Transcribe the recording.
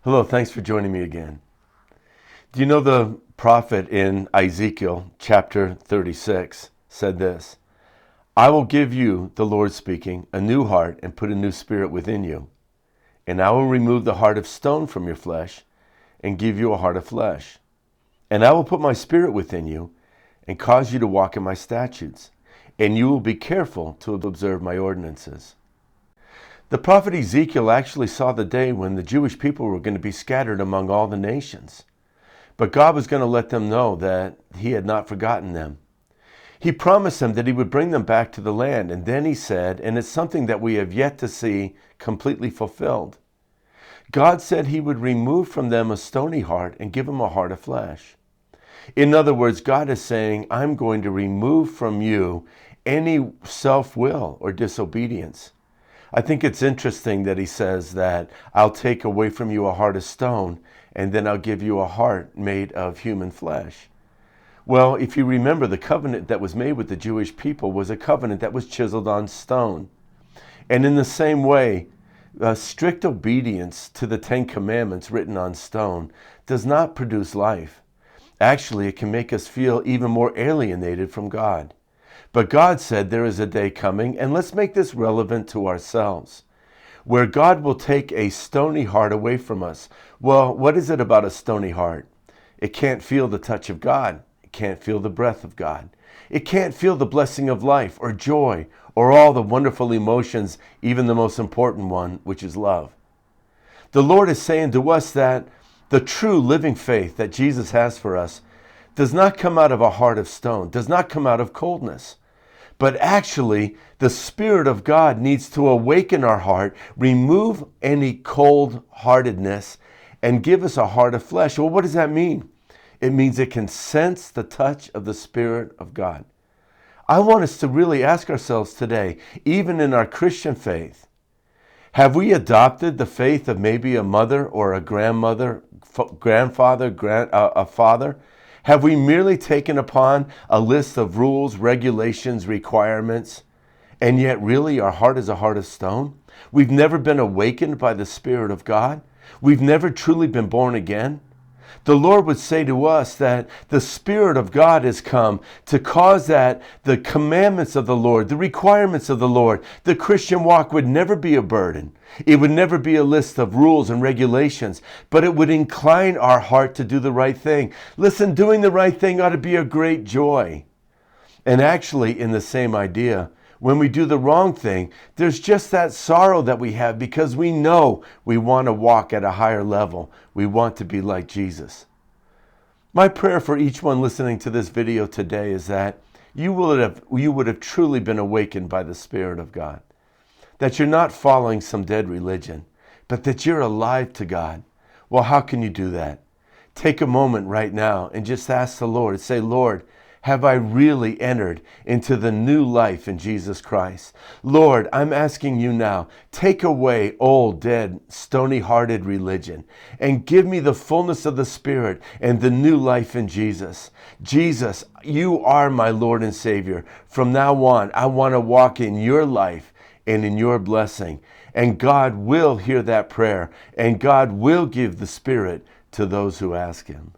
Hello, thanks for joining me again. Do you know the prophet in Ezekiel chapter 36 said this? I will give you, the Lord speaking, a new heart and put a new spirit within you. And I will remove the heart of stone from your flesh and give you a heart of flesh. And I will put my spirit within you and cause you to walk in my statutes. And you will be careful to observe my ordinances. The prophet Ezekiel actually saw the day when the Jewish people were going to be scattered among all the nations. But God was going to let them know that he had not forgotten them. He promised them that he would bring them back to the land. And then he said, and it's something that we have yet to see completely fulfilled. God said he would remove from them a stony heart and give them a heart of flesh. In other words, God is saying, I'm going to remove from you any self-will or disobedience. I think it's interesting that he says that I'll take away from you a heart of stone and then I'll give you a heart made of human flesh. Well, if you remember, the covenant that was made with the Jewish people was a covenant that was chiseled on stone. And in the same way, strict obedience to the Ten Commandments written on stone does not produce life. Actually, it can make us feel even more alienated from God. But God said there is a day coming, and let's make this relevant to ourselves, where God will take a stony heart away from us. Well, what is it about a stony heart? It can't feel the touch of God. It can't feel the breath of God. It can't feel the blessing of life or joy or all the wonderful emotions, even the most important one, which is love. The Lord is saying to us that the true living faith that Jesus has for us does not come out of a heart of stone, does not come out of coldness. But actually, the Spirit of God needs to awaken our heart, remove any cold-heartedness, and give us a heart of flesh. Well, what does that mean? It means it can sense the touch of the Spirit of God. I want us to really ask ourselves today, even in our Christian faith, have we adopted the faith of maybe a mother or a grandmother, grandfather, a father? Have we merely taken upon a list of rules, regulations, requirements, and yet really our heart is a heart of stone? We've never been awakened by the Spirit of God. We've never truly been born again. The Lord would say to us that the Spirit of God has come to cause that the commandments of the Lord, the requirements of the Lord, the Christian walk would never be a burden. It would never be a list of rules and regulations, but it would incline our heart to do the right thing. Listen, doing the right thing ought to be a great joy. And actually, in the same idea, when we do the wrong thing, there's just that sorrow that we have because we know we want to walk at a higher level. We want to be like Jesus. My prayer for each one listening to this video today is that you would have truly been awakened by the Spirit of God. That you're not following some dead religion, but that you're alive to God. Well, how can you do that? Take a moment right now and just ask the Lord, say, Lord, have I really entered into the new life in Jesus Christ? Lord, I'm asking you now, take away old, dead, stony-hearted religion and give me the fullness of the Spirit and the new life in Jesus. Jesus, you are my Lord and Savior. From now on, I want to walk in your life and in your blessing. And God will hear that prayer, and God will give the Spirit to those who ask him.